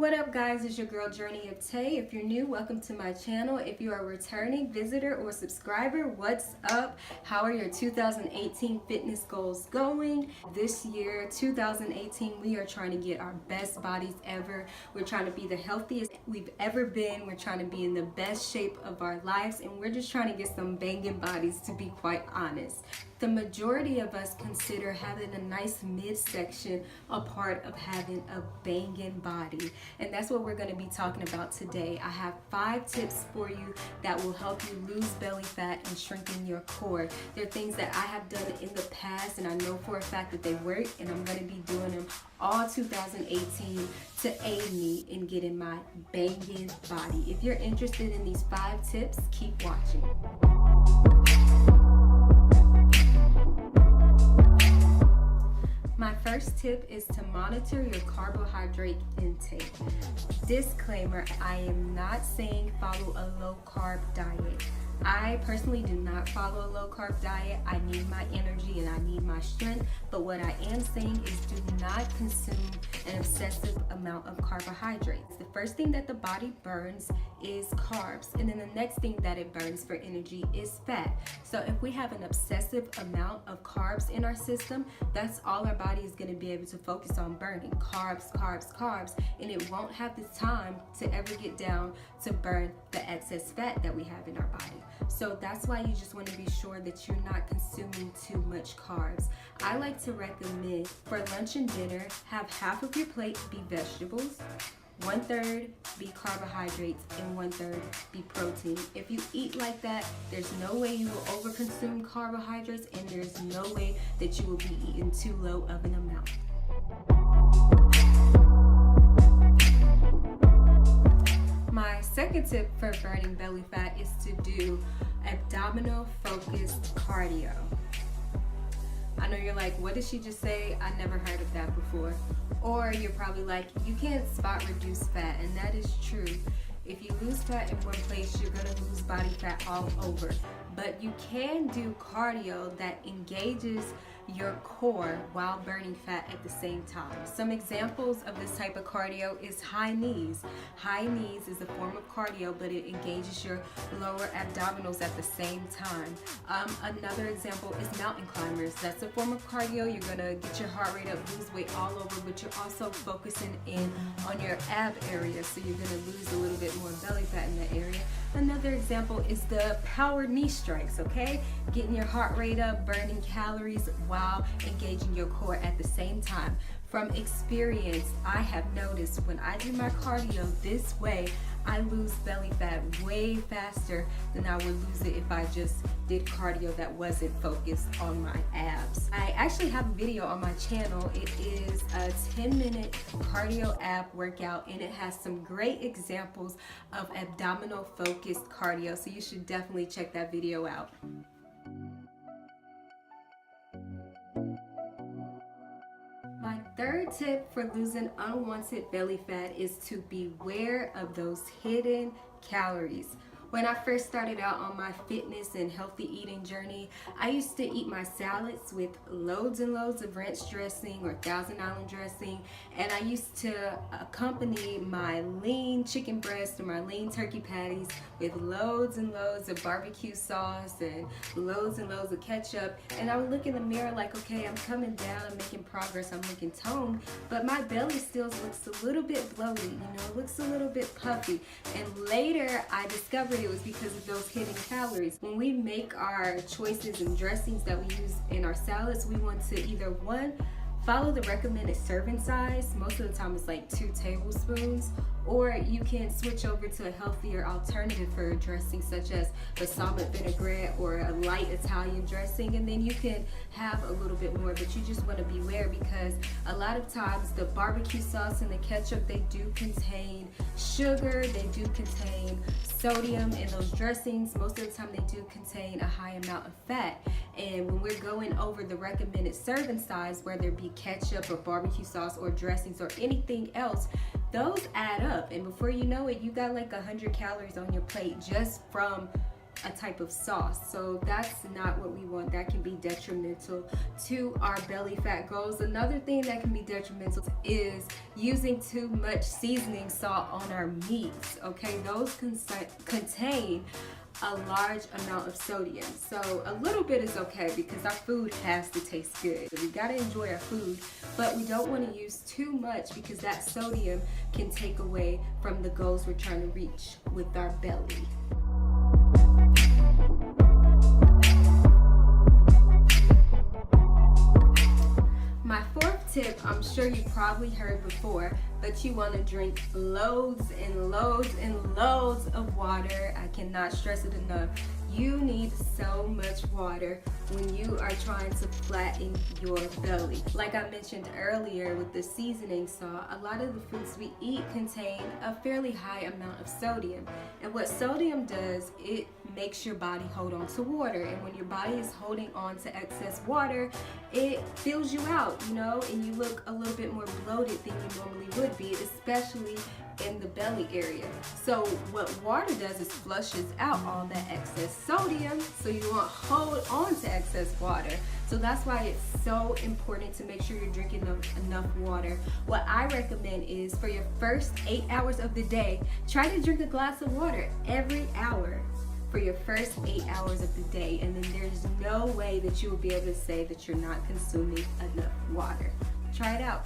What up guys, it's your girl Journey of Tay. If you're new, welcome to my channel. If you are a returning visitor or subscriber, what's up? How are your 2018 fitness goals going? This year, 2018, we are trying to get our best bodies ever. We're trying to be the healthiest we've ever been. We're trying to be in the best shape of our lives, and we're just trying to get some banging bodies, to be quite honest. The majority of us consider having a nice midsection a part of having a banging body. And that's what we're going to be talking about today. I have 5 tips for you that will help you lose belly fat and strengthen your core. They're things that I have done in the past, and I know for a fact that they work, and I'm going to be doing them all 2018 to aid me in getting my banging body. If you're interested in these 5 tips, keep watching. My first tip is to monitor your carbohydrate intake. Disclaimer, I am not saying follow a low carb diet. I personally do not follow a low carb diet. I need my energy and I need my strength, but what I am saying is do not consume an excessive amount of carbohydrates. The first thing that the body burns is carbs, and then the next thing that it burns for energy is fat. So if we have an obsessive amount of carbs in our system, that's all our body is going to be able to focus on burning. Carbs, carbs, carbs, and it won't have the time to ever get down to burn the excess fat that we have in our body. So that's why you just want to be sure that you're not consuming too much carbs. I like to recommend for lunch and dinner, have half of your plate be vegetables, 1/3 be carbohydrates, and 1/3 be protein. If you eat like that, there's no way you will overconsume carbohydrates, and there's no way that you will be eating too low of an amount. My second tip for burning belly fat is to do abdominal focused cardio. I know you're like, what did she just say? I never heard of that before. Or you're probably like, you can't spot reduce fat, and that is true. If you lose fat in one place, you're gonna lose body fat all over. But you can do cardio that engages your core while burning fat at the same time. Some examples of this type of cardio is high knees. High knees is a form of cardio, but it engages your lower abdominals at the same time. Another example is mountain climbers. That's a form of cardio. You're gonna get your heart rate up, lose weight all over, but you're also focusing in on your ab area, so you're gonna lose a little bit more belly fat in that area. Another example is the power knee strikes, okay? Getting your heart rate up, burning calories while engaging your core at the same time. From experience, I have noticed when I do my cardio this way, I lose belly fat way faster than I would lose it if I just did cardio that wasn't focused on my abs. I actually have a video on my channel. It is a 10-minute cardio ab workout, and it has some great examples of abdominal focused cardio, so you should definitely check that video out. My third tip for losing unwanted belly fat is to beware of those hidden calories. When I first started out on my fitness and healthy eating journey, I used to eat my salads with loads and loads of ranch dressing or Thousand Island dressing, and I used to accompany my lean chicken breast or my lean turkey patties with loads and loads of barbecue sauce and loads of ketchup. And I would look in the mirror like, okay, I'm coming down, I'm making progress, I'm looking toned, but my belly still looks a little bit bloated, you know, it looks a little bit puffy. And later I discovered it was because of those hidden calories. When we make our choices and dressings that we use in our salads, we want to either one, follow the recommended serving size. Most of the time it's like 2 tablespoons, or you can switch over to a healthier alternative for a dressing such as balsamic vinaigrette or a light Italian dressing, and then you can have a little bit more, but you just want to beware because a lot of times the barbecue sauce and the ketchup, they do contain sugar, they do contain sodium, and those dressings, most of the time they do contain a high amount of fat. And when we're going over the recommended serving size, whether it be ketchup or barbecue sauce or dressings or anything else, those add up, and before you know it, you got like 100 calories on your plate just from a type of sauce. So that's not what we want. That can be detrimental to our belly fat goals. Another thing that can be detrimental is using too much seasoning salt on our meats. Okay, those contain a large amount of sodium. So a little bit is okay because our food has to taste good. We gotta enjoy our food, but we don't want to use too much because that sodium can take away from the goals we're trying to reach with our belly. My fourth tip, I'm sure you probably heard before, but you want to drink loads and loads and loads of water. I cannot stress it enough. You need so much water when you are trying to flatten your belly. Like I mentioned earlier with the seasoning salt, a lot of the foods we eat contain a fairly high amount of sodium. And what sodium does, it makes your body hold on to water. And when your body is holding on to excess water, it fills you out, you know, and you look a little bit more bloated than you normally would be, especially in the belly area. So what water does is flushes out all that excess sodium, so you won't hold on to excess water. So that's why it's so important to make sure you're drinking enough water. What I recommend is for your first 8 hours of the day, try to drink a glass of water every hour for your first 8 hours of the day, and then there's no way that you will be able to say that you're not consuming enough water. Try it out.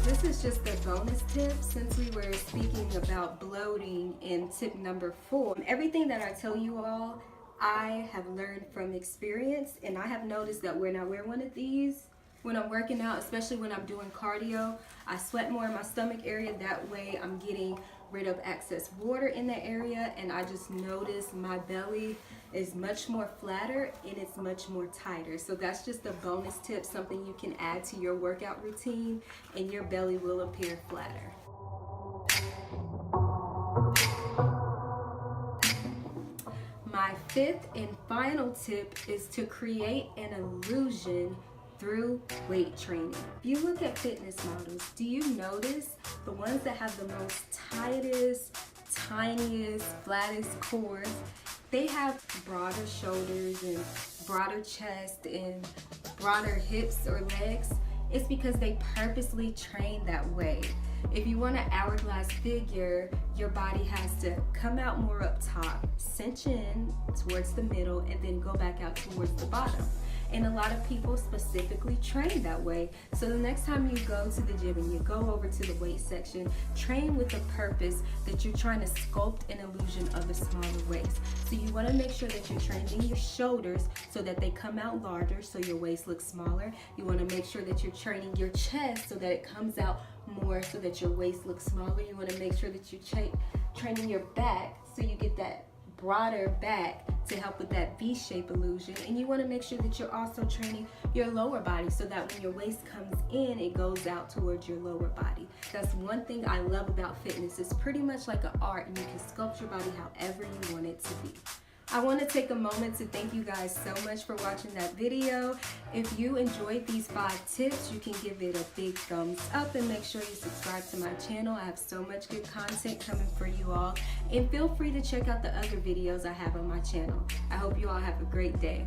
This is just a bonus tip since we were speaking about bloating in tip number 4. Everything that I tell you all, I have learned from experience, and I have noticed that when I wear one of these, when I'm working out, especially when I'm doing cardio, I sweat more in my stomach area. That way I'm getting rid of excess water in that area, and I just noticed my belly is much more flatter and it's much more tighter. So that's just a bonus tip, something you can add to your workout routine, and your belly will appear flatter. My fifth and final tip is to create an illusion through weight training. If you look at fitness models, do you notice the ones that have the most tightest, tiniest, flattest cores, they have broader shoulders and broader chest and broader hips or legs? It's because they purposely train that way. If you want an hourglass figure, your body has to come out more up top, cinch in towards the middle, and then go back out towards the bottom. And a lot of people specifically train that way. So the next time you go to the gym and you go over to the weight section, train with the purpose that you're trying to sculpt an illusion of a smaller waist. So you want to make sure that you're training your shoulders so that they come out larger so your waist looks smaller. You want to make sure that you're training your chest so that it comes out more so that your waist looks smaller. You want to make sure that you're training your back so you get that broader back to help with that V-shape illusion. And you want to make sure that you're also training your lower body so that when your waist comes in, it goes out towards your lower body. That's one thing I love about fitness. It's pretty much like an art, and you can sculpt your body however you want it to be. I want to take a moment to thank you guys so much for watching that video. If you enjoyed these 5 tips, you can give it a big thumbs up and make sure you subscribe to my channel. I have so much good content coming for you all. And feel free to check out the other videos I have on my channel. I hope you all have a great day.